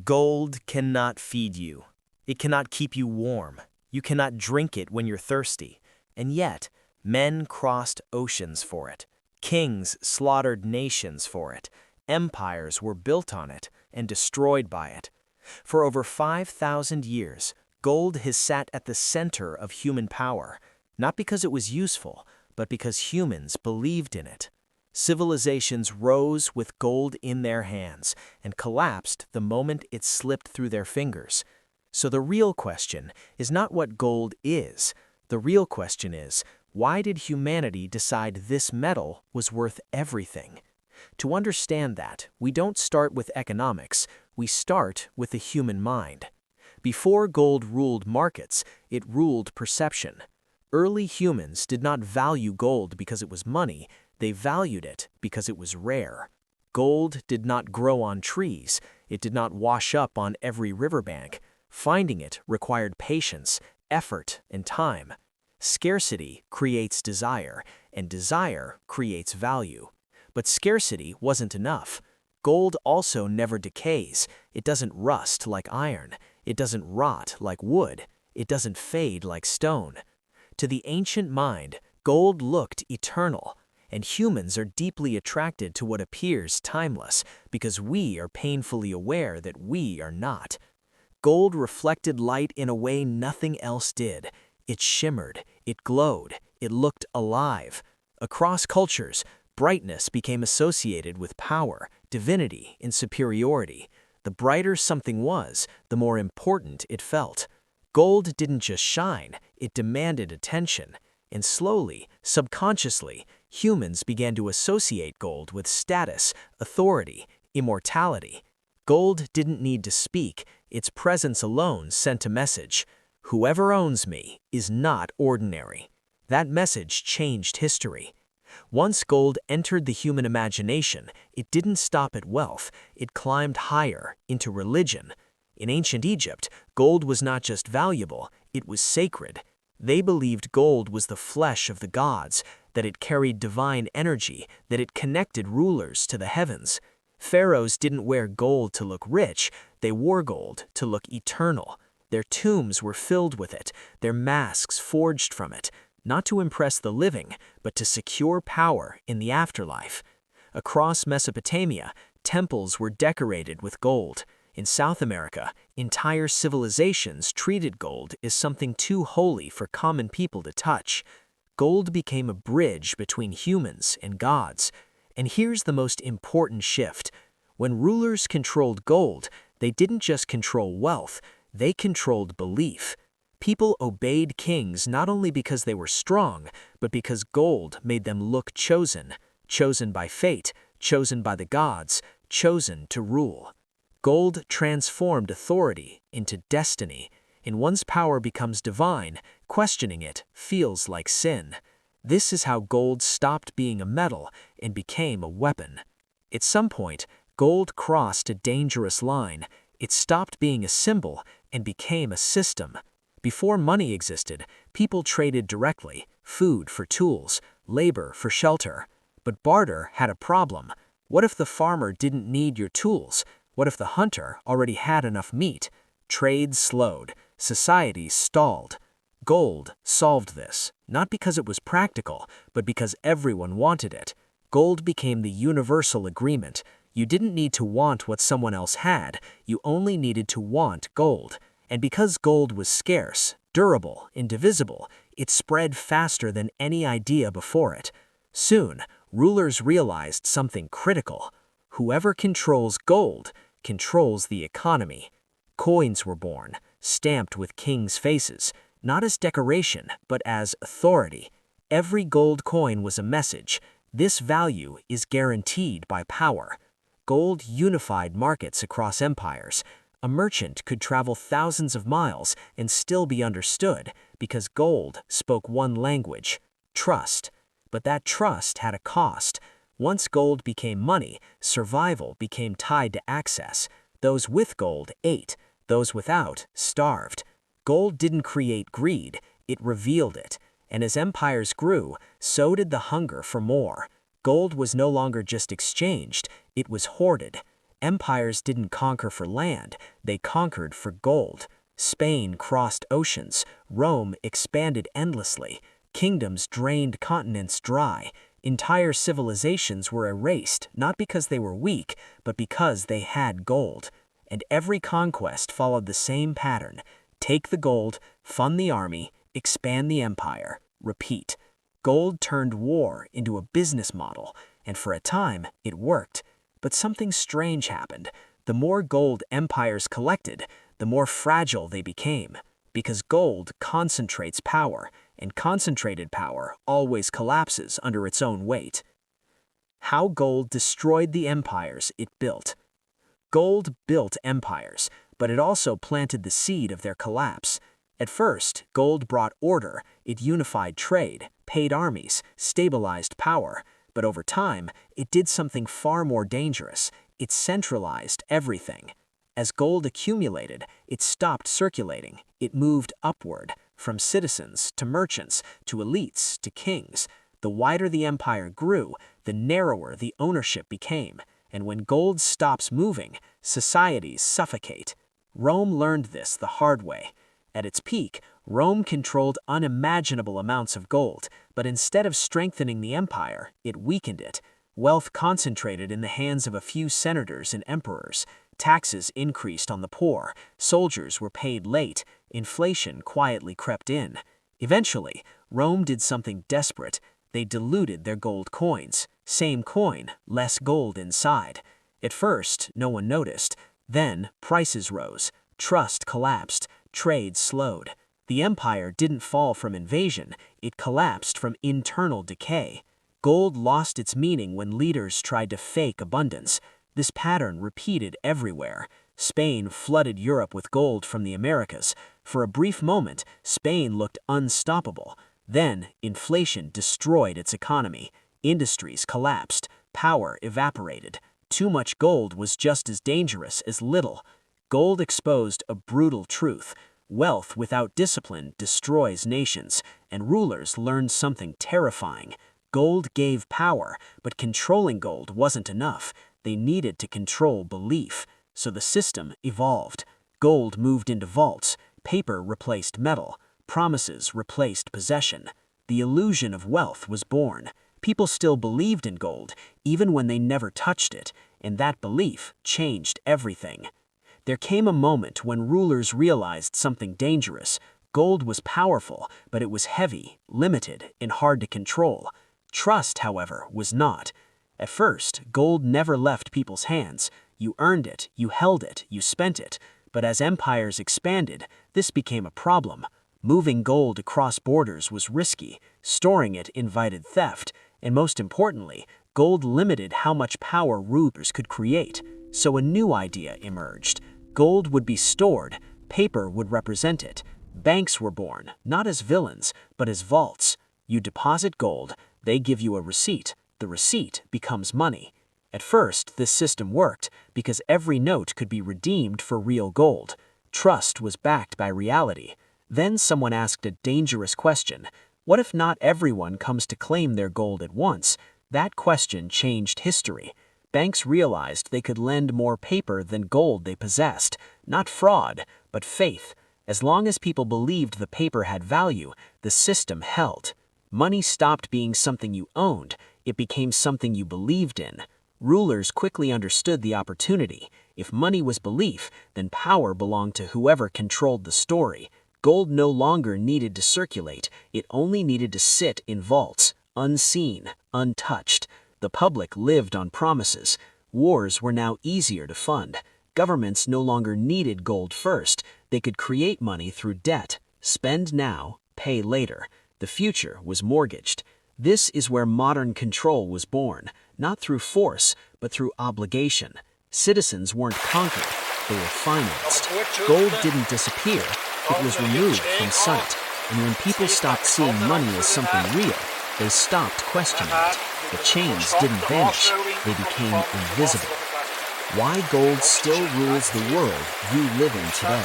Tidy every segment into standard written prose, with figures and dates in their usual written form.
Gold cannot feed you. It cannot keep you warm. You cannot drink it when you're thirsty. And yet, men crossed oceans for it. Kings slaughtered nations for it. Empires were built on it and destroyed by it. For over 5,000 years, gold has sat at the center of human power, not because it was useful, but because humans believed in it. Civilizations rose with gold in their hands and collapsed the moment it slipped through their fingers. So the real question is not what gold is. The real question is, why did humanity decide this metal was worth everything? To understand that, we don't start with economics, we start with the human mind. Before gold ruled markets, it ruled perception. Early humans did not value gold because it was money, they valued it because it was rare. Gold did not grow on trees, it did not wash up on every riverbank. Finding it required patience, effort, and time. Scarcity creates desire, and desire creates value. But scarcity wasn't enough. Gold also never decays. It doesn't rust like iron. It doesn't rot like wood. It doesn't fade like stone. To the ancient mind, gold looked eternal, and humans are deeply attracted to what appears timeless because we are painfully aware that we are not. Gold reflected light in a way nothing else did. It shimmered, it glowed, it looked alive. Across cultures, brightness became associated with power, divinity, and superiority. The brighter something was, the more important it felt. Gold didn't just shine, it demanded attention. And slowly, subconsciously, humans began to associate gold with status, authority, immortality. Gold didn't need to speak, its presence alone sent a message. Whoever owns me is not ordinary. That message changed history. Once gold entered the human imagination, it didn't stop at wealth, it climbed higher into religion. In ancient Egypt, gold was not just valuable, it was sacred. They believed gold was the flesh of the gods, that it carried divine energy, that it connected rulers to the heavens. Pharaohs didn't wear gold to look rich, they wore gold to look eternal. Their tombs were filled with it, their masks forged from it, not to impress the living, but to secure power in the afterlife. Across Mesopotamia, temples were decorated with gold. In South America, entire civilizations treated gold as something too holy for common people to touch. Gold became a bridge between humans and gods. And here's the most important shift. When rulers controlled gold, they didn't just control wealth, they controlled belief. People obeyed kings not only because they were strong, but because gold made them look chosen. Chosen by fate, chosen by the gods, chosen to rule. Gold transformed authority into destiny. And once power becomes divine, questioning it feels like sin. This is how gold stopped being a metal and became a weapon. At some point, gold crossed a dangerous line. It stopped being a symbol and became a system. Before money existed, people traded directly, food for tools, labor for shelter. But barter had a problem. What if the farmer didn't need your tools? What if the hunter already had enough meat? Trade slowed. Society stalled. Gold solved this, not because it was practical, but because everyone wanted it. Gold became the universal agreement. You didn't need to want what someone else had, you only needed to want gold. And because gold was scarce, durable, indivisible, it spread faster than any idea before it. Soon, rulers realized something critical. Whoever controls gold controls the economy. Coins were born, stamped with kings' faces, not as decoration, but as authority. Every gold coin was a message. This value is guaranteed by power. Gold unified markets across empires. A merchant could travel thousands of miles and still be understood because gold spoke one language, trust. But that trust had a cost. Once gold became money, survival became tied to access. Those with gold ate, those without starved. Gold didn't create greed, it revealed it. And as empires grew, so did the hunger for more. Gold was no longer just exchanged, it was hoarded. Empires didn't conquer for land, they conquered for gold. Spain crossed oceans, Rome expanded endlessly, kingdoms drained continents dry. Entire civilizations were erased not because they were weak, but because they had gold. And every conquest followed the same pattern. Take the gold, fund the army, expand the empire, repeat. Gold turned war into a business model, and for a time it worked. But something strange happened. The more gold empires collected, the more fragile they became. Because gold concentrates power, and concentrated power always collapses under its own weight. How gold destroyed the empires it built. Gold built empires, but it also planted the seed of their collapse. At first, gold brought order, it unified trade, paid armies, stabilized power. But over time, it did something far more dangerous. It centralized everything. As gold accumulated, it stopped circulating. It moved upward, from citizens to merchants to elites to kings. The wider the empire grew, the narrower the ownership became. And when gold stops moving, societies suffocate. Rome learned this the hard way. At its peak, Rome controlled unimaginable amounts of gold, but instead of strengthening the empire, it weakened it. Wealth concentrated in the hands of a few senators and emperors. Taxes increased on the poor, soldiers were paid late, inflation quietly crept in. Eventually, Rome did something desperate. They diluted their gold coins. Same coin, less gold inside. At first, no one noticed. Then, prices rose. Trust collapsed. Trade slowed. The empire didn't fall from invasion, it collapsed from internal decay. Gold lost its meaning when leaders tried to fake abundance. This pattern repeated everywhere. Spain flooded Europe with gold from the Americas. For a brief moment, Spain looked unstoppable. Then, inflation destroyed its economy. Industries collapsed. Power evaporated. Too much gold was just as dangerous as little. Gold exposed a brutal truth. Wealth without discipline destroys nations, and rulers learned something terrifying. Gold gave power, but controlling gold wasn't enough. They needed to control belief. So the system evolved. Gold moved into vaults. Paper replaced metal. Promises replaced possession. The illusion of wealth was born. People still believed in gold, even when they never touched it, and that belief changed everything. There came a moment when rulers realized something dangerous. Gold was powerful, but it was heavy, limited, and hard to control. Trust, however, was not. At first, gold never left people's hands. You earned it, you held it, you spent it. But as empires expanded, this became a problem. Moving gold across borders was risky. Storing it invited theft. And most importantly, gold limited how much power rulers could create. So a new idea emerged. Gold would be stored, paper would represent it. Banks were born, not as villains, but as vaults. You deposit gold, they give you a receipt. The receipt becomes money. At first, this system worked because every note could be redeemed for real gold. Trust was backed by reality. Then someone asked a dangerous question. What if not everyone comes to claim their gold at once? That question changed history. Banks realized they could lend more paper than gold they possessed. Not fraud, but faith. As long as people believed the paper had value, the system held. Money stopped being something you owned. It became something you believed in. Rulers quickly understood the opportunity. If money was belief, then power belonged to whoever controlled the story. Gold no longer needed to circulate. It only needed to sit in vaults, unseen, untouched. The public lived on promises. Wars were now easier to fund. Governments no longer needed gold first. They could create money through debt. Spend now, pay later. The future was mortgaged. This is where modern control was born, not through force, but through obligation. Citizens weren't conquered, they were financed. Gold didn't disappear, it was removed from sight. And when people stopped seeing money as something real, they stopped questioning it. The chains didn't vanish, they became invisible. Why gold still rules the world you live in today.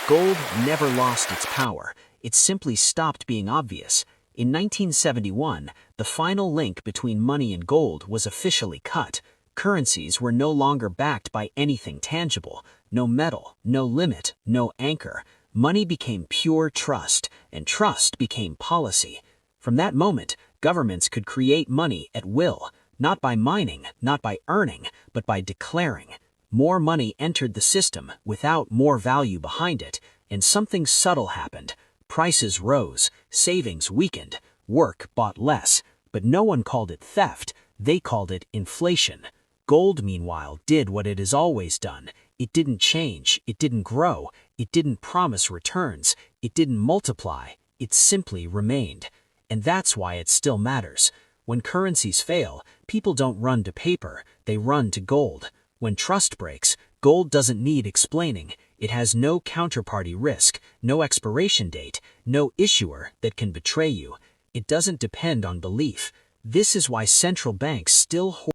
Gold never lost its power, it simply stopped being obvious. In 1971, the final link between money and gold was officially cut. Currencies were no longer backed by anything tangible, no metal, no limit, no anchor. Money became pure trust, and trust became policy. From that moment, governments could create money at will, not by mining, not by earning, but by declaring. More money entered the system without more value behind it, and something subtle happened. Prices rose, savings weakened, work bought less, but no one called it theft, they called it inflation. Gold, meanwhile, did what it has always done. It didn't change, it didn't grow, it didn't promise returns, it didn't multiply, it simply remained. And that's why it still matters. When currencies fail, people don't run to paper, they run to gold. When trust breaks, gold doesn't need explaining. It has no counterparty risk, no expiration date, no issuer that can betray you. It doesn't depend on belief. This is why central banks still hoard